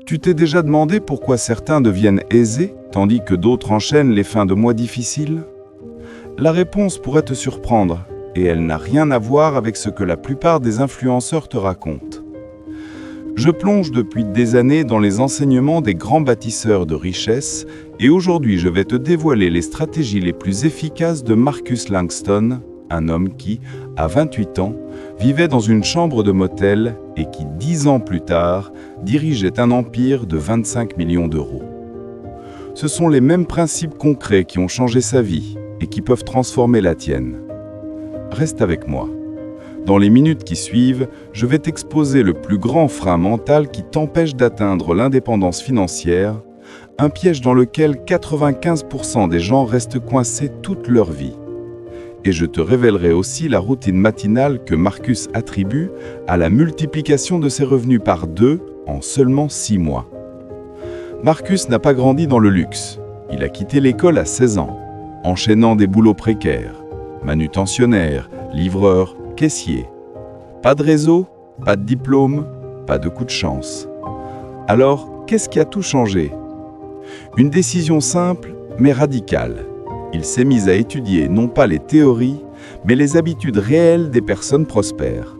Tu t'es déjà demandé pourquoi certains deviennent aisés, tandis que d'autres enchaînent les fins de mois difficiles? La réponse pourrait te surprendre, et elle n'a rien à voir avec ce que la plupart des influenceurs te racontent. Je plonge depuis des années dans les enseignements des grands bâtisseurs de richesse, et aujourd'hui je vais te dévoiler les stratégies les plus efficaces de Marcus Langston, un homme qui, à 28 ans, vivait dans une chambre de motel et qui, 10 ans plus tard, dirigeait un empire de 25 millions d'euros. Ce sont les mêmes principes concrets qui ont changé sa vie et qui peuvent transformer la tienne. Reste avec moi. Dans les minutes qui suivent, je vais t'exposer le plus grand frein mental qui t'empêche d'atteindre l'indépendance financière, un piège dans lequel 95% des gens restent coincés toute leur vie. Et je te révélerai aussi la routine matinale que Marcus attribue à la multiplication de ses revenus par 2 en seulement 6 mois. Marcus n'a pas grandi dans le luxe. Il a quitté l'école à 16 ans, enchaînant des boulots précaires, manutentionnaire, livreur, caissier. Pas de réseau, pas de diplôme, pas de coup de chance. Alors, qu'est-ce qui a tout changé? Une décision simple, mais radicale. Il s'est mis à étudier non pas les théories, mais les habitudes réelles des personnes prospères.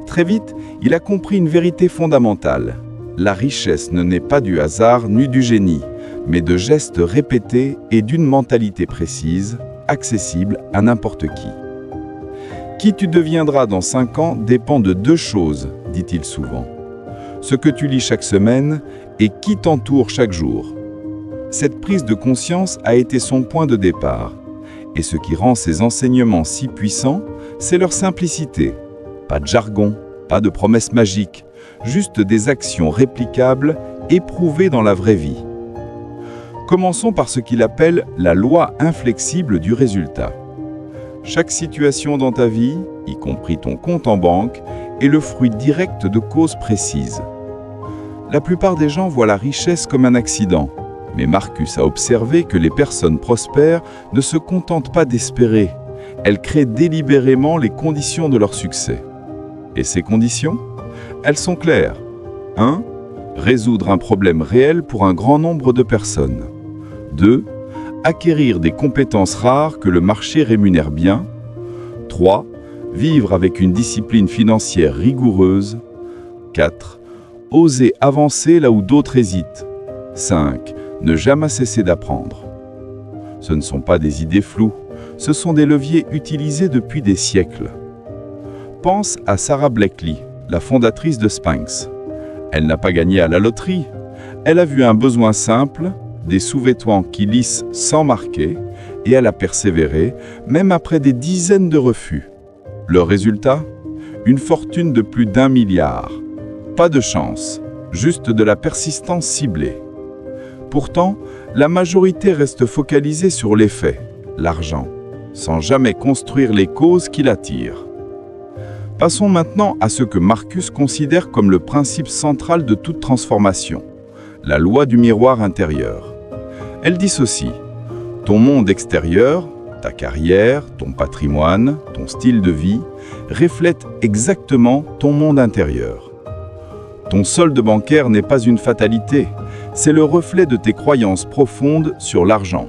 Très vite, il a compris une vérité fondamentale. La richesse ne naît pas du hasard ni du génie, mais de gestes répétés et d'une mentalité précise, accessible à n'importe qui. Qui tu deviendras dans 5 ans dépend de 2 choses, dit-il souvent. Ce que tu lis chaque semaine et qui t'entoure chaque jour. Cette prise de conscience a été son point de départ. Et ce qui rend ces enseignements si puissants, c'est leur simplicité. Pas de jargon, pas de promesses magiques, juste des actions réplicables, éprouvées dans la vraie vie. Commençons par ce qu'il appelle la loi inflexible du résultat. Chaque situation dans ta vie, y compris ton compte en banque, est le fruit direct de causes précises. La plupart des gens voient la richesse comme un accident. Mais Marcus a observé que les personnes prospères ne se contentent pas d'espérer. Elles créent délibérément les conditions de leur succès. Et ces conditions? Elles sont claires. 1. Résoudre un problème réel pour un grand nombre de personnes. 2. Acquérir des compétences rares que le marché rémunère bien. 3. Vivre avec une discipline financière rigoureuse. 4. Oser avancer là où d'autres hésitent. 5. Ne jamais cesser d'apprendre. Ce ne sont pas des idées floues, ce sont des leviers utilisés depuis des siècles. Pense à Sara Blakely, la fondatrice de Spanx. Elle n'a pas gagné à la loterie. Elle a vu un besoin simple, des sous-vêtements qui lissent sans marquer, et elle a persévéré, même après des dizaines de refus. Le résultat? Une fortune de plus d'1 milliard. Pas de chance, juste de la persistance ciblée. Pourtant, la majorité reste focalisée sur l'effet, l'argent, sans jamais construire les causes qui l'attirent. Passons maintenant à ce que Marcus considère comme le principe central de toute transformation, la loi du miroir intérieur. Elle dit ceci: ton monde extérieur, ta carrière, ton patrimoine, ton style de vie, reflètent exactement ton monde intérieur. Ton solde bancaire n'est pas une fatalité, c'est le reflet de tes croyances profondes sur l'argent.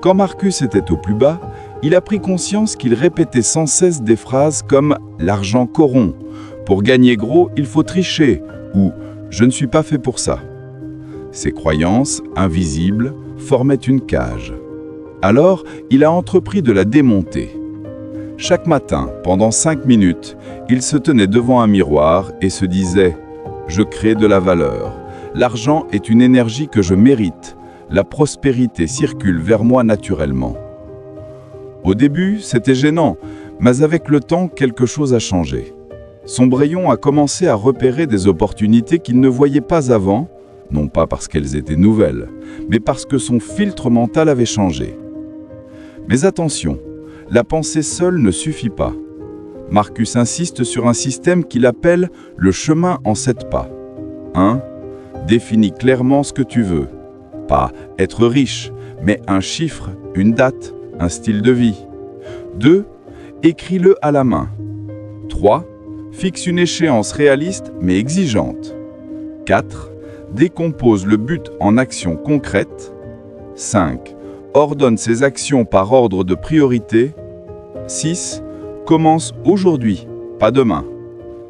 Quand Marcus était au plus bas, il a pris conscience qu'il répétait sans cesse des phrases comme « l'argent corrompt »,« pour gagner gros, il faut tricher » ou « je ne suis pas fait pour ça ». Ces croyances, invisibles, formaient une cage. Alors, il a entrepris de la démonter. Chaque matin, pendant 5 minutes, il se tenait devant un miroir et se disait « je crée de la valeur ». L'argent est une énergie que je mérite. La prospérité circule vers moi naturellement. Au début, c'était gênant, mais avec le temps, quelque chose a changé. Son Braillon a commencé à repérer des opportunités qu'il ne voyait pas avant, non pas parce qu'elles étaient nouvelles, mais parce que son filtre mental avait changé. Mais attention, la pensée seule ne suffit pas. Marcus insiste sur un système qu'il appelle le chemin en 7 pas. 1. Définis clairement ce que tu veux. Pas être riche, mais un chiffre, une date, un style de vie. 2. Écris-le à la main. 3. Fixe une échéance réaliste mais exigeante. 4. Décompose le but en actions concrètes. 5. Ordonne ses actions par ordre de priorité. 6. Commence aujourd'hui, pas demain.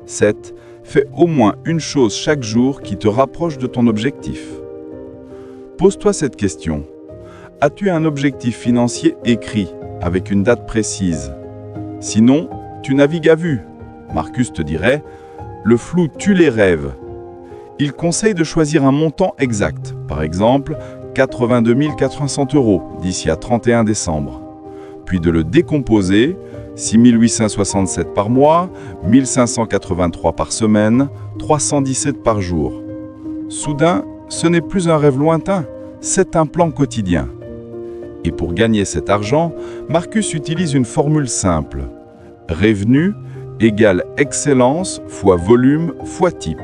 7. Fais au moins une chose chaque jour qui te rapproche de ton objectif. Pose-toi cette question. As-tu un objectif financier écrit, avec une date précise? Sinon, tu navigues à vue. Marcus te dirait, le flou tue les rêves. Il conseille de choisir un montant exact, par exemple 82 400 € d'ici à 31 décembre, puis de le décomposer, 6 867 par mois, 1 583 par semaine, 317 par jour. Soudain, ce n'est plus un rêve lointain, c'est un plan quotidien. Et pour gagner cet argent, Marcus utilise une formule simple. Revenu égale excellence fois volume fois type.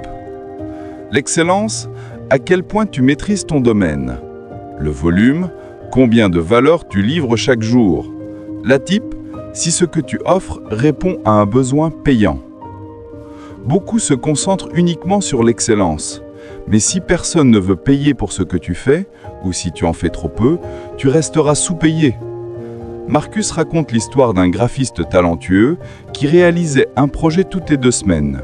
L'excellence, à quel point tu maîtrises ton domaine. Le volume, combien de valeur tu livres chaque jour. La type, si ce que tu offres répond à un besoin payant. Beaucoup se concentrent uniquement sur l'excellence. Mais si personne ne veut payer pour ce que tu fais, ou si tu en fais trop peu, tu resteras sous-payé. Marcus raconte l'histoire d'un graphiste talentueux qui réalisait un projet toutes les 2 semaines.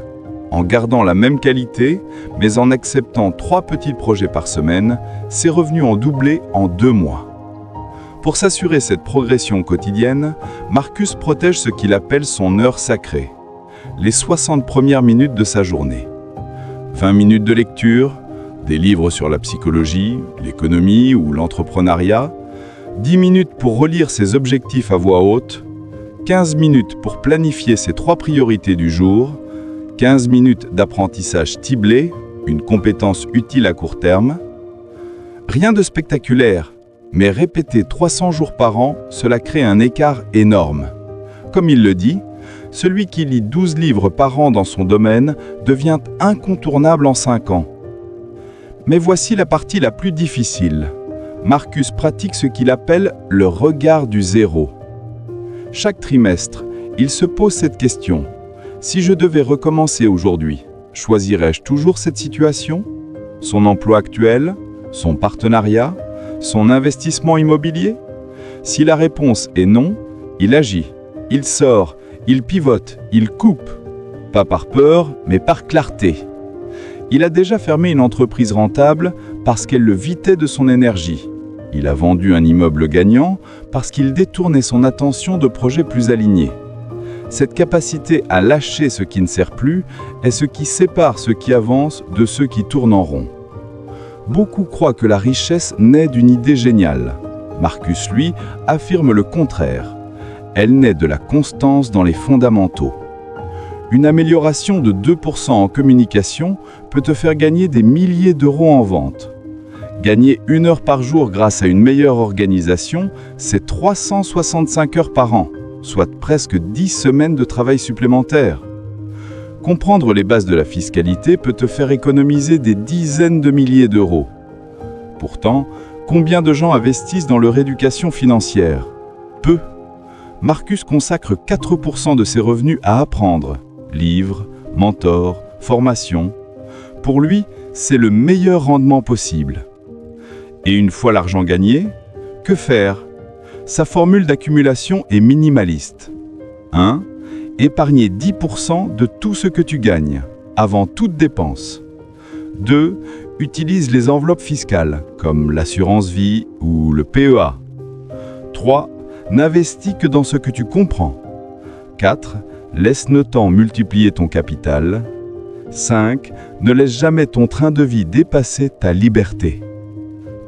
En gardant la même qualité, mais en acceptant 3 petits projets par semaine, ses revenus ont doublé en 2 mois. Pour s'assurer cette progression quotidienne, Marcus protège ce qu'il appelle son heure sacrée, les 60 premières minutes de sa journée. 20 minutes de lecture, des livres sur la psychologie, l'économie ou l'entrepreneuriat, 10 minutes pour relire ses objectifs à voix haute, 15 minutes pour planifier ses 3 priorités du jour, 15 minutes d'apprentissage ciblé, une compétence utile à court terme. Rien de spectaculaire, mais répété 300 jours par an, cela crée un écart énorme. Comme il le dit, celui qui lit 12 livres par an dans son domaine devient incontournable en 5 ans. Mais voici la partie la plus difficile. Marcus pratique ce qu'il appelle le regard du zéro. Chaque trimestre, il se pose cette question. Si je devais recommencer aujourd'hui, choisirais-je toujours cette situation? Son emploi actuel? Son partenariat? Son investissement immobilier? Si la réponse est non, il agit, il sort, il pivote, il coupe. Pas par peur, mais par clarté. Il a déjà fermé une entreprise rentable parce qu'elle le vidait de son énergie. Il a vendu un immeuble gagnant parce qu'il détournait son attention de projets plus alignés. Cette capacité à lâcher ce qui ne sert plus est ce qui sépare ceux qui avancent de ceux qui tournent en rond. Beaucoup croient que la richesse naît d'une idée géniale. Marcus, lui, affirme le contraire. Elle naît de la constance dans les fondamentaux. Une amélioration de 2% en communication peut te faire gagner des milliers d'euros en vente. Gagner 1 heure par jour grâce à une meilleure organisation, c'est 365 heures par an, soit presque 10 semaines de travail supplémentaires. Comprendre les bases de la fiscalité peut te faire économiser des dizaines de milliers d'euros. Pourtant, combien de gens investissent dans leur éducation financière? Peu. Marcus consacre 4% de ses revenus à apprendre. Livres, mentors, formations. Pour lui, c'est le meilleur rendement possible. Et une fois l'argent gagné, que faire? Sa formule d'accumulation est minimaliste. 1. Épargner 10% de tout ce que tu gagnes, avant toute dépense. 2. Utilise les enveloppes fiscales, comme l'assurance vie ou le PEA. 3. N'investis que dans ce que tu comprends. 4. Laisse le temps multiplier ton capital. 5. Ne laisse jamais ton train de vie dépasser ta liberté.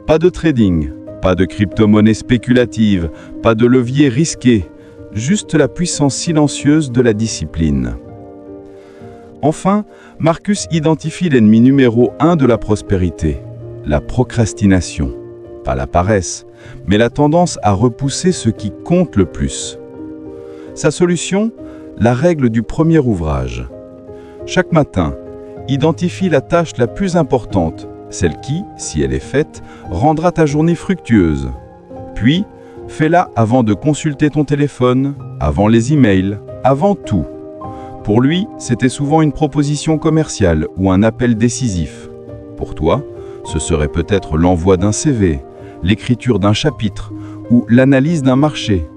Pas de trading, pas de crypto-monnaie spéculative, pas de levier risqué, juste la puissance silencieuse de la discipline. Enfin, Marcus identifie l'ennemi numéro 1 de la prospérité, la procrastination. Pas la paresse, mais la tendance à repousser ce qui compte le plus. Sa solution? La règle du premier ouvrage. Chaque matin, identifie la tâche la plus importante, celle qui, si elle est faite, rendra ta journée fructueuse. Puis, fais-la avant de consulter ton téléphone, avant les emails, avant tout. Pour lui, c'était souvent une proposition commerciale ou un appel décisif. Pour toi, Ce serait peut-être l'envoi d'un CV, l'écriture d'un chapitre ou l'analyse d'un marché.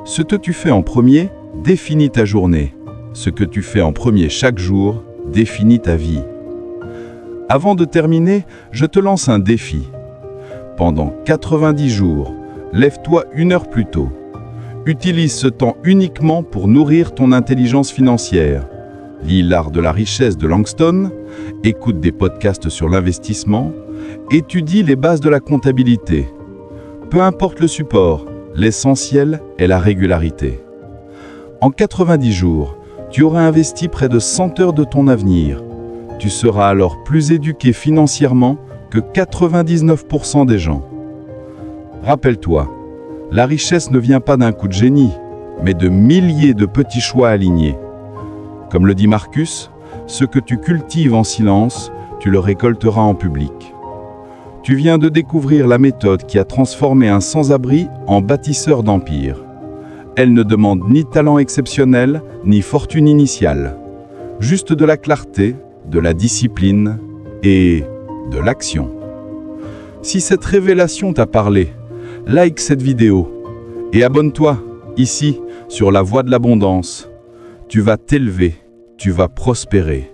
Ce que tu fais en premier définit ta journée. Ce que tu fais en premier chaque jour définit ta vie. Avant de terminer, je te lance un défi. Pendant 90 jours, lève-toi 1 heure plus tôt. Utilise ce temps uniquement pour nourrir ton intelligence financière. Lis L'Art de la richesse de Langston, écoute des podcasts sur l'investissement, étudie les bases de la comptabilité. Peu importe le support, l'essentiel est la régularité. En 90 jours, tu auras investi près de 100 heures de ton avenir. Tu seras alors plus éduqué financièrement que 99% des gens. Rappelle-toi, la richesse ne vient pas d'un coup de génie, mais de milliers de petits choix alignés. Comme le dit Marcus, ce que tu cultives en silence, tu le récolteras en public. Tu viens de découvrir la méthode qui a transformé un sans-abri en bâtisseur d'empire. Elle ne demande ni talent exceptionnel, ni fortune initiale. Juste de la clarté, de la discipline et de l'action. Si cette révélation t'a parlé, like cette vidéo et abonne-toi ici sur la voie de l'abondance. Tu vas t'élever, tu vas prospérer.